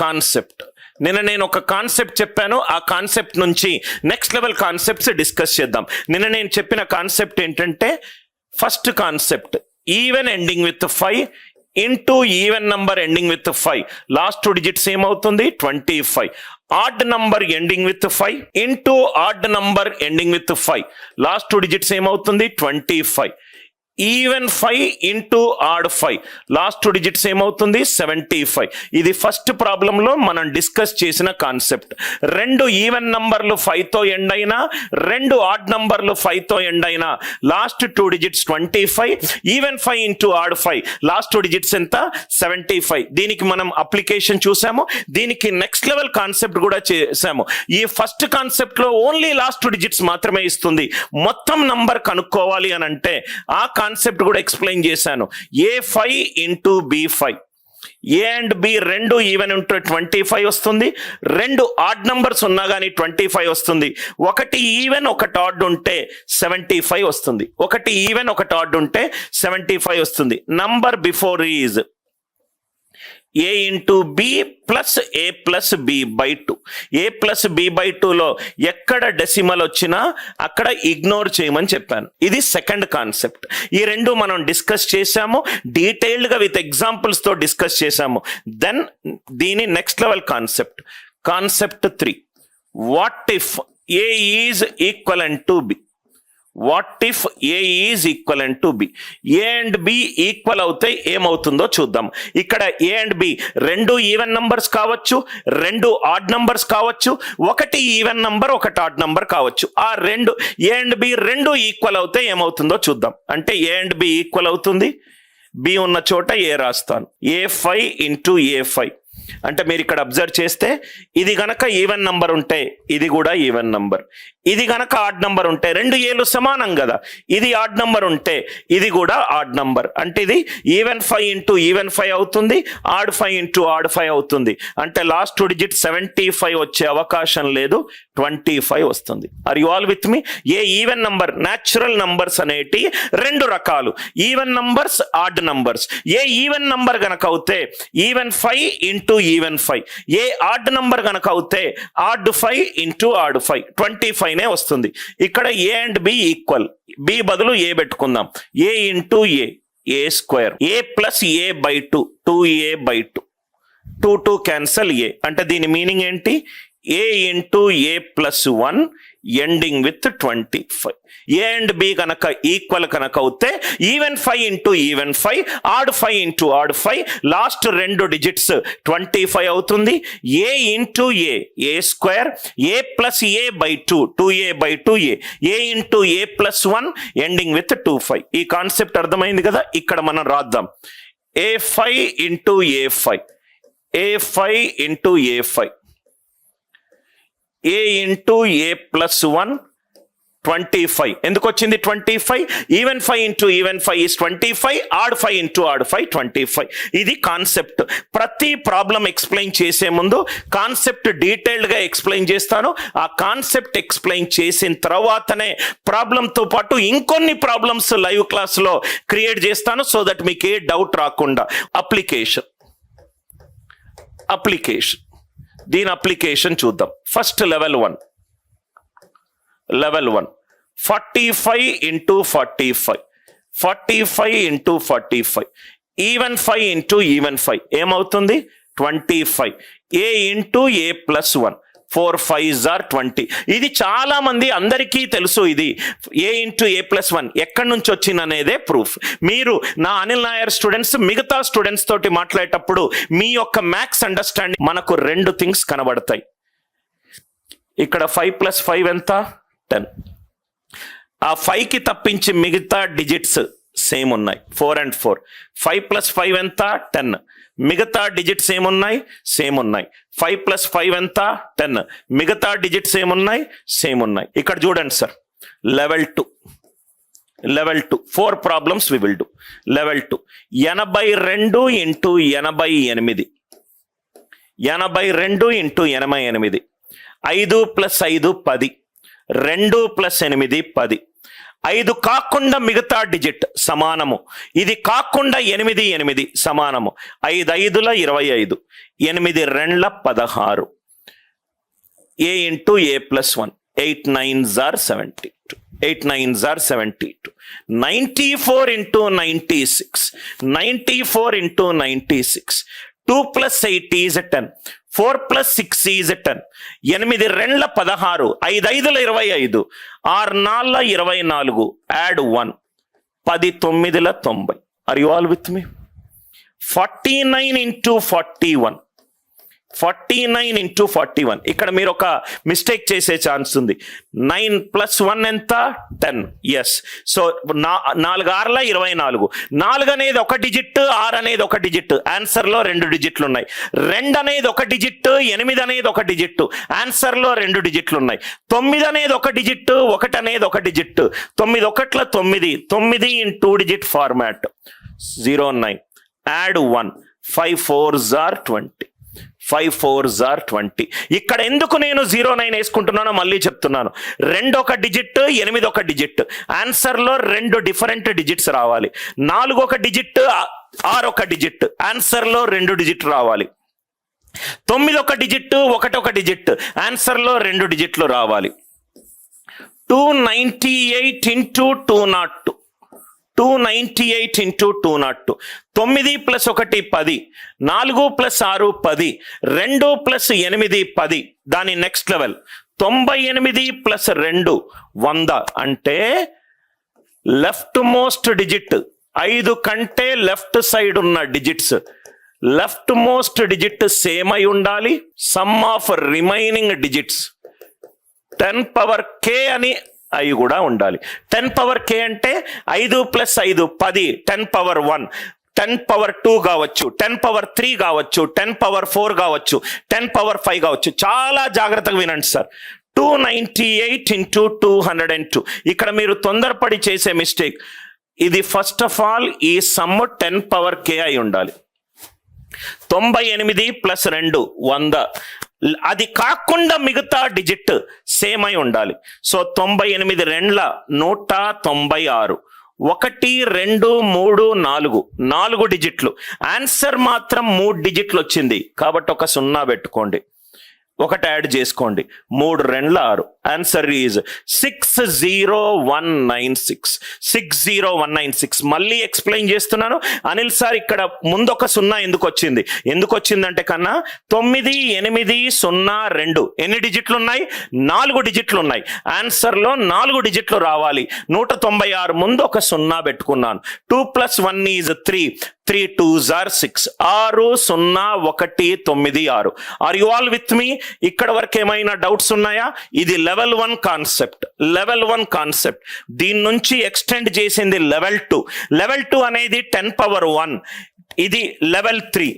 Concept. నిన్న నేను ఒక కాన్సెప్ట్ చెప్పాను, ఆ కాన్సెప్ట్ నుంచి నెక్స్ట్ లెవెల్ కాన్సెప్ట్స్ డిస్కస్ చేద్దాం. నిన్న నేను చెప్పిన కాన్సెప్ట్ ఏంటంటే, first concept even ending with 5 into even number ending with 5, last 2 digits ఏమవుతుంది 25. Odd number ending with 5 into odd number ending with 5, last 2 digits ఏమవుతుంది 25. Even 5 into odd 5, last 2 digits ఏమవుతుంది 75. ఇది first ప్రాబ్లంలో మనం డిస్కస్ చేసిన concept. 2 even నంబర్లు 5తో end అయినా, 2 ఆడ్ నంబర్లు 5తో ఎండ్ అయినా, last 2 digits 25. Even 5 into odd 5, last 2 digits ఎంత 75. దీనికి మనం అప్లికేషన్ చూసాము, దీనికి నెక్స్ట్ లెవెల్ కాన్సెప్ట్ కూడా చేసాము. ఈ ఫస్ట్ కాన్సెప్ట్ లో ఓన్లీ లాస్ట్ 2 డిజిట్స్ మాత్రమే ఇస్తుంది. మొత్తం నంబర్ కనుక్కోవాలి అని అంటే ఆ కాన్సెప్ట్ కూడా ఎక్స్ప్లెయిన్ చేశాను. A5 into B5, A and B 2 even ఉంటే 25 వస్తుంది. 2 ఆడ్ నంబర్స్ ఉన్నా కానీ 25 వస్తుంది. 1 ఈవెన్ 1 ఆడ్ ఉంటే 75 వస్తుంది. 1 ఈవెన్ 1 ఆడ్ ఉంటే 75 వస్తుంది. Number before is A into B plus A plus B by 2. A plus B by 2లో ఎక్కడ డెసిమల్ వచ్చినా అక్కడ ఇగ్నోర్ చేయమని చెప్పాను. ఇది సెకండ్ కాన్సెప్ట్. ఈ 2 మనం డిస్కస్ చేశాము, డీటెయిల్డ్గా విత్ ఎగ్జాంపుల్స్ తో డిస్కస్ చేశాము. దెన్ దీని next level concept, concept 3, what if A is equivalent to B. What if A is equivalent to B. A and B equal అవుతే ఏమవుతుందో చూద్దాం. ఇక్కడ ఏ అండ్ బి 2 ఈవెన్ నంబర్స్ కావచ్చు, 2 ఆడ్ నంబర్స్ కావచ్చు, 1 even number 1 odd number కావచ్చు. ఆ 2 ఏ and B 2 equal అవుతే ఏమవుతుందో చూద్దాం. అంటే ఏ అండ్ బి ఈక్వల్ అవుతుంది, బి ఉన్న చోట ఏ రాస్తాను. A5 ఇంటూ A5 అంటే మీరు ఇక్కడ అబ్జర్వ్ చేస్తే ఇది గనక ఈవెన్ నంబర్ ఉంటే ఇది కూడా ఈవెన్ నంబర్, ఇది గనక ఆడ్ నంబర్ ఉంటే 2 ఏలు సమానం కదా, ఇది ఆడ్ నంబర్ ఉంటే ఇది కూడా ఆడ్ నంబర్. అంటే ఇది ఈవెన్ 5 ఇంటూ ఈవెన్ 5 అవుతుంది, ఆడ్ 5 ఇంటూ ఆడ్ 5 అవుతుంది. అంటే లాస్ట్ 2 డిజిట్ 75 వచ్చే అవకాశం లేదు, 25 వస్తుంది. Are you all with me? A even number, natural numbers అనేటి 2 రకాలు, even numbers, odd numbers. A even number గనక అవుతే even 5 into even 5, A odd number గనక అవుతే ఆడ్ 5 ఇంటూ ఆడ్ 5, 25 నే వస్తుంది. ఇక్కడ ఏ అండ్ బి ఈక్వల్, బి బదులు ఏ పెట్టుకుందాం. A into a square, a plus a by 2, 2a by 2, 2 cancel a. అంటే దీని మీనింగ్ ఏంటి? A into A plus 1 ending with 25. A and b కనుక ఈక్వల్ కనుక అవుతే even 5 into even 5, odd 5 into odd 5, last 2 digits 25 అవుతుంది. A into a square, a plus a by 2, 2a by 2a, A into A plus 1 ending with 25. ఈ concept అర్థమైంది కదా. ఇక్కడ మనం రాద్దాం. A5 into A5, A5 into A5, A into A plus 1 25. ఎందుకు వచ్చింది 25? Even 5 into even 5 is 25, odd 5 into odd 5 25. ఇది concept. ప్రతి ప్రాబ్లం ఎక్స్ప్లెయిన్ చేసే ముందు కాన్సెప్ట్ డీటెయిల్డ్గా ఎక్స్ప్లెయిన్ చేస్తాను. ఆ కాన్సెప్ట్ ఎక్స్ప్లెయిన్ చేసిన తర్వాతనే ప్రాబ్లంతో పాటు ఇంకొన్ని ప్రాబ్లమ్స్ లైవ్ క్లాస్లో క్రియేట్ చేస్తాను, సో దట్ మీకు ఏ డౌట్ రాకుండా. అప్లికేషన్ దీని అప్లికేషన్ చూద్దాం. First level 1, 45 into 45, 45 into 45, even 5 into even 5 ఏమవుతుంది 25. ఏ into A plus 1, 4 5s are 20. ఇది చాలా మంది అందరికీ తెలుసు. ఇది ఏ ఇంటూ ఏ ప్లస్ 1 ఎక్కడి నుంచి వచ్చింది అనేదే ప్రూఫ్. మీరు నా అనిల్ నాయర్ స్టూడెంట్స్ మిగతా స్టూడెంట్స్ తోటి మాట్లాడేటప్పుడు మీ యొక్క మ్యాథ్స్ అండర్స్టాండింగ్ మనకు 2 థింగ్స్ కనబడతాయి. ఇక్కడ 5 ప్లస్ 5 ఎంత 10. ఆ 5కి తప్పించి మిగతా డిజిట్స్ సేమ్ ఉన్నాయి, 4 and 4. 5 ప్లస్ 5 ఎంత 10. మిగతా డిజిట్స్ ఏమున్నాయి? సేమ్ ఉన్నాయి. 5 ప్లస్ 5 ఎంత 10. మిగతా డిజిట్స్ ఏమున్నాయి? సేమ్ ఉన్నాయి. ఇక్కడ చూడండి sir, level 2 4 problems we will do. Level 2 82 into 88, 82 into 88, 5 plus 5 10, 2 plus 8 10, 5 కాకుండా మిగతా డిజిట్ సమానము, ఇది కాకుండా 8 8 సమానము, 5 5ల 25, 8 2ల 16, a into a plus 1, 8 9s are 72, 8 9s are 72, 94 into 96, 94 into 96, 2 plus 8 is 10, 4 plus 6 is 10, 8 2ల 16, 5 5ల 25, 6 4ల 24, add 1, 10 9ల 90. Are you all with me? 49 into 41, 49 into 41. ఇక్కడ మీరు ఒక mistake చేసే ఛాన్స్ ఉంది. 9 + 1 ఎంత? 10. ఎస్. సో 4 6ల 24, 4 అనేది ఒక డిజిట్, 6 అనేది ఒక డిజిట్, ఆన్సర్లో 2 డిజిట్లు ఉన్నాయి. 2 అనేది ఒక డిజిట్, 8 అనేది ఒక డిజిట్, ఆన్సర్లో 2 డిజిట్లు ఉన్నాయి. 9 అనేది ఒక డిజిట్, 1 అనేది ఒక digit, 9 1ల 9, 9 in 2 digit format, 09, add 1, 5 4s are 20, 5 4s are 20. ఇక్కడ ఎందుకు నేను 09 వేసుకుంటున్నానో మళ్ళీ చెప్తున్నాను. 2 ఒక డిజిట్, 8 ఒక డిజిట్, ఆన్సర్లో 2 డిఫరెంట్ డిజిట్స్ రావాలి. 4 ఒక డిజిట్, 6 ఒక డిజిట్, ఆన్సర్లో 2 డిజిట్ రావాలి. 9 ఒక డిజిట్, 1 ఒక డిజిట్, ఆన్సర్లో 2 డిజిట్లు రావాలి. 298 into 202, 298 into 202, 9 + 1 10, 4 + 6 10, 2 + 8 10. దాని నెక్స్ట్ లెవెల్ 98 + 2 100. అంటే లెఫ్ట్ మోస్ట్ డిజిట్ 5 కంటే లెఫ్ట్ సైడ్ ఉన్న digits, left most digit same అయి ఉండాలి. Some of remaining digits 10 power k అని అవి కూడా ఉండాలి. 10 power k అంటే 5 + 5 10, 10 power 1, 10 power 2 కావచ్చు, 10 power 3 కావచ్చు, 10 power 4 కావచ్చు, 10 power 5 కావచ్చు. చాలా జాగ్రత్తగా వినండి సార్. 298 into 202. ఇక్కడ మీరు తొందరపడి చేసే మిస్టేక్ ఇది. ఫస్ట్ ఆఫ్ ఆల్ ఈ సమ్ 10 power k అయి ఉండాలి. 98 + 2 100. అది కాకుండా మిగతా డిజిట్ సేమ్ అయి ఉండాలి. సో 98 2ల 196, 1 2 3 4, 4 డిజిట్లు, ఆన్సర్ మాత్రం 3 డిజిట్లు వచ్చింది కాబట్టి ఒక 0 పెట్టుకోండి, 1 యాడ్ చేసుకోండి. 3 2ల 6, ఆన్సర్ ఈజ్ 60196, 60196. మళ్ళీ ఎక్స్ప్లెయిన్ చేస్తున్నాను అనిల్ సార్. ఇక్కడ ముందు ఒక 0 ఎందుకు వచ్చింది? ఎందుకు వచ్చిందంటే కన్నా 9 8 0 2 ఎన్ని డిజిట్లు ఉన్నాయి? 4 డిజిట్లు ఉన్నాయి. ఆన్సర్లో 4 డిజిట్లు రావాలి. 196 ముందు ఒక 0 పెట్టుకున్నాను. 2 + 1 is 3, 3 2s are 6, 6 0 1 9 6. Are you all with మీ? ఇక్కడ వరకు ఏమైనా డౌట్స్ ఉన్నాయా? ఇది లెవెల్ 1 కాన్సెప్ట్, లెవెల్ 1 కాన్సెప్ట్. దీని నుంచి ఎక్స్టెండ్ చేసింది లెవెల్ 2. లెవెల్ 2 అనేది 10 power 1, ఇది లెవెల్ 3.